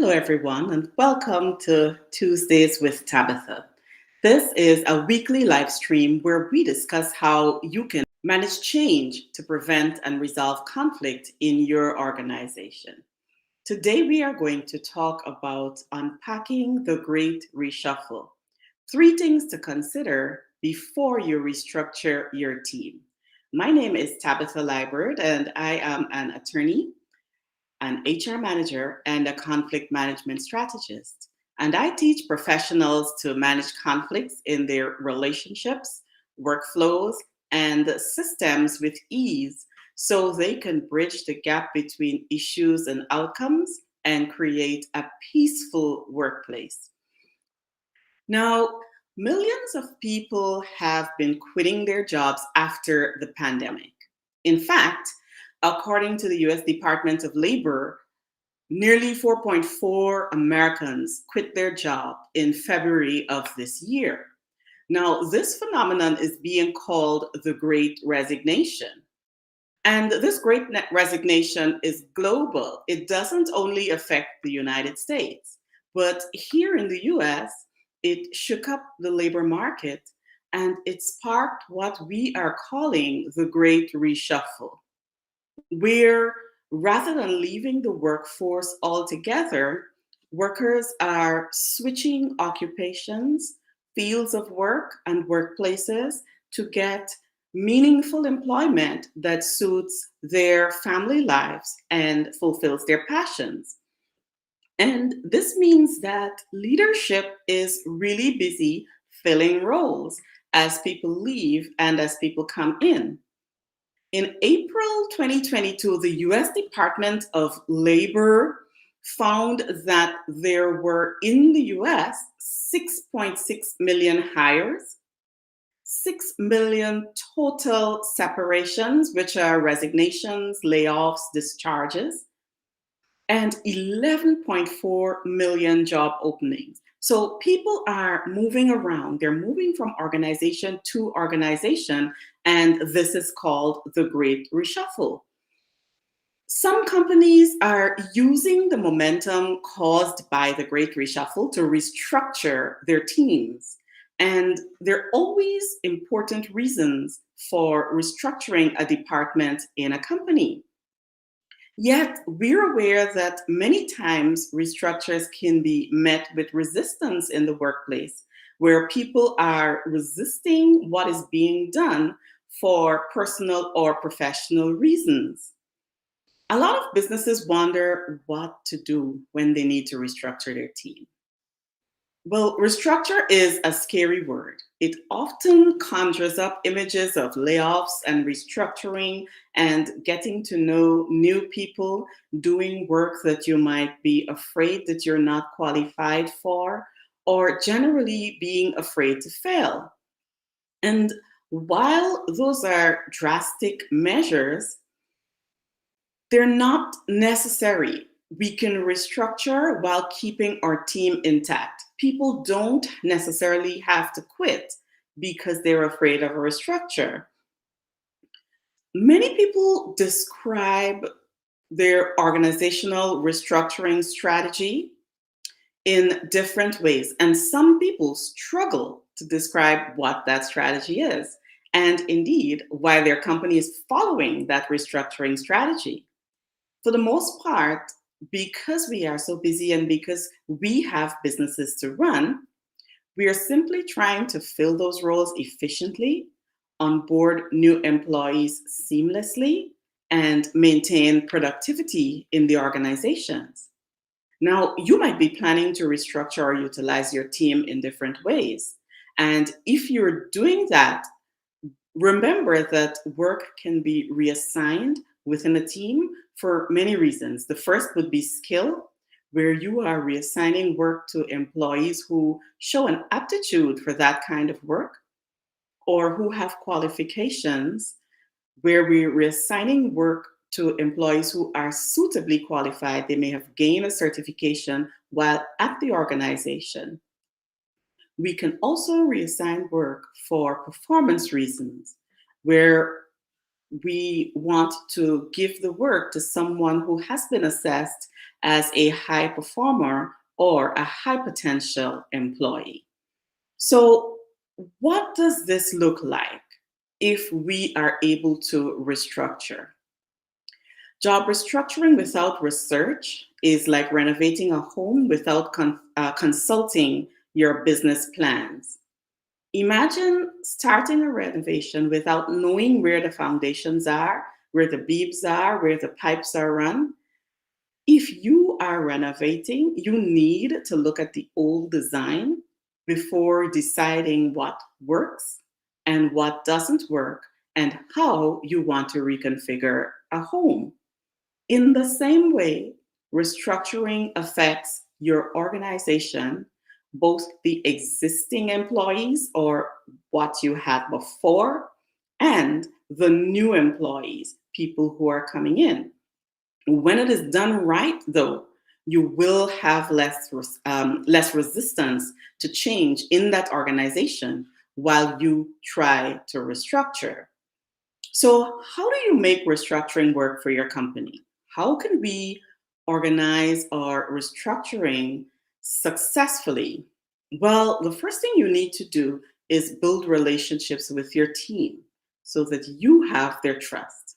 Hello, everyone, and welcome to Tuesdays with Tabitha. This is a weekly live stream where we discuss how you can manage change to prevent and resolve conflict in your organization. Today, we are going to talk about unpacking the Great Reshuffle. Three things to consider before you restructure your team. My name is Tabitha Liburd, and I am an attorney, an HR manager, and a conflict management strategist. And I teach professionals to manage conflicts in their relationships, workflows, and systems with ease so they can bridge the gap between issues and outcomes and create a peaceful workplace. Now, millions of people have been quitting their jobs after the pandemic. In fact, according to the US Department of Labor, nearly 4.4 Americans quit their job in February of this year. Now, this phenomenon is being called the Great Resignation. And this resignation is global. It doesn't only affect the United States, but here in the US, it shook up the labor market and it sparked what we are calling the Great Reshuffle, where rather than leaving the workforce altogether, workers are switching occupations, fields of work, and workplaces to get meaningful employment that suits their family lives and fulfills their passions. And this means that leadership is really busy filling roles as people leave and as people come in. In April 2022, the US Department of Labor found that there were in the US 6.6 million hires, 6 million total separations, which are resignations, layoffs, discharges, and 11.4 million job openings. So people are moving around. They're moving from organization to organization, and this is called the Great Reshuffle. Some companies are using the momentum caused by the Great Reshuffle to restructure their teams. And there are always important reasons for restructuring a department in a company. Yet, we're aware that many times restructures can be met with resistance in the workplace, where people are resisting what is being done for personal or professional reasons. A lot of businesses wonder what to do when they need to restructure their team. Well, restructure is a scary word. It often conjures up images of layoffs and restructuring and getting to know new people, doing work that you might be afraid that you're not qualified for, or generally being afraid to fail. And while those are drastic measures, they're not necessary. We can restructure while keeping our team intact. People don't necessarily have to quit because they're afraid of a restructure. Many people describe their organizational restructuring strategy in different ways, and some people struggle to describe what that strategy is, and indeed why their company is following that restructuring strategy. For the most part, because we are so busy and because we have businesses to run, we are simply trying to fill those roles efficiently, onboard new employees seamlessly, and maintain productivity in the organizations. Now, you might be planning to restructure or utilize your team in different ways. And if you're doing that, remember that work can be reassigned within a team for many reasons. The first would be skill, where you are reassigning work to employees who show an aptitude for that kind of work or who have qualifications, where we're reassigning work to employees who are suitably qualified. They may have gained a certification while at the organization. We can also reassign work for performance reasons, where we want to give the work to someone who has been assessed as a high performer or a high potential employee. So, what does this look like if we are able to restructure? Job restructuring without research is like renovating a home without consulting your business plans. Imagine starting a renovation without knowing where the foundations are, where the beams are, where the pipes are run. If you are renovating, you need to look at the old design before deciding what works and what doesn't work and how you want to reconfigure a home. In the same way, restructuring affects your organization, both the existing employees or what you had before, and the new employees, people who are coming in. When it is done right, though, you will have less resistance to change in that organization while you try to restructure. So, how do you make restructuring work for your company? How can we organize our restructuring successfully? Well, the first thing you need to do is build relationships with your team so that you have their trust.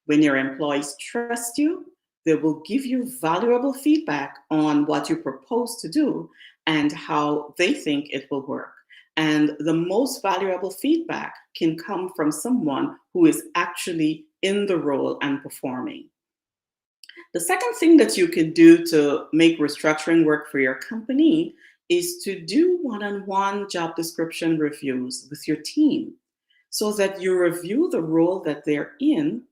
When your employees trust you, they will give you valuable feedback on what you propose to do and how they think it will work. And the most valuable feedback can come from someone who is actually in the role and performing. The second thing that you can do to make restructuring work for your company is to do one on one job description reviews with your team so that you review the role that they're in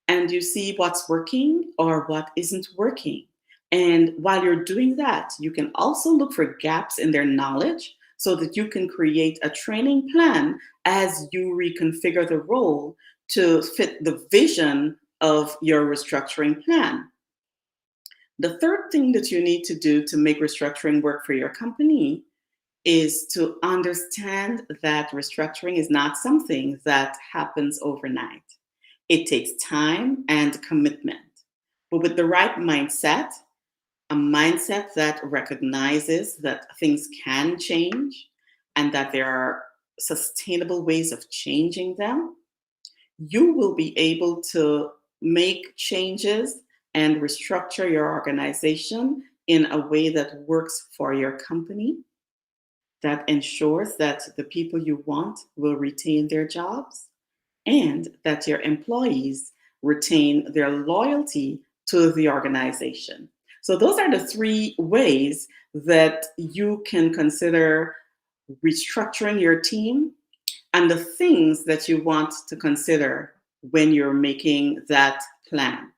and you see what's working or what isn't working. And while you're doing that, you can also look for gaps in their knowledge so that you can create a training plan as you reconfigure the role to fit the vision of your restructuring plan. The third thing that you need to do to make restructuring work for your company is to understand that restructuring is not something that happens overnight. It takes time and commitment. But with the right mindset, a mindset that recognizes that things can change and that there are sustainable ways of changing them, you will be able to make changes and restructure your organization in a way that works for your company, that ensures that the people you want will retain their jobs, and that your employees retain their loyalty to the organization. So, those are the three ways that you can consider restructuring your team and the things that you want to consider when you're making that plan.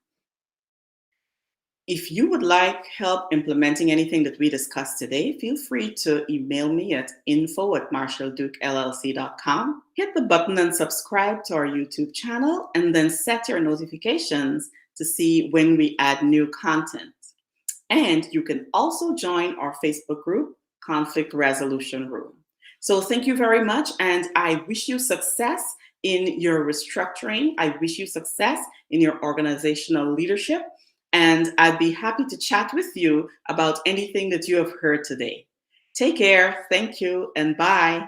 If you would like help implementing anything that we discussed today, feel free to email me at info@marshalldukeLLC.com. Hit the button and subscribe to our YouTube channel, and then set your notifications to see when we add new content. And you can also join our Facebook group, Conflict Resolution Room. So thank you very much, and I wish you success in your restructuring. I wish you success in your organizational leadership. And I'd be happy to chat with you about anything that you have heard today. Take care, thank you, and bye.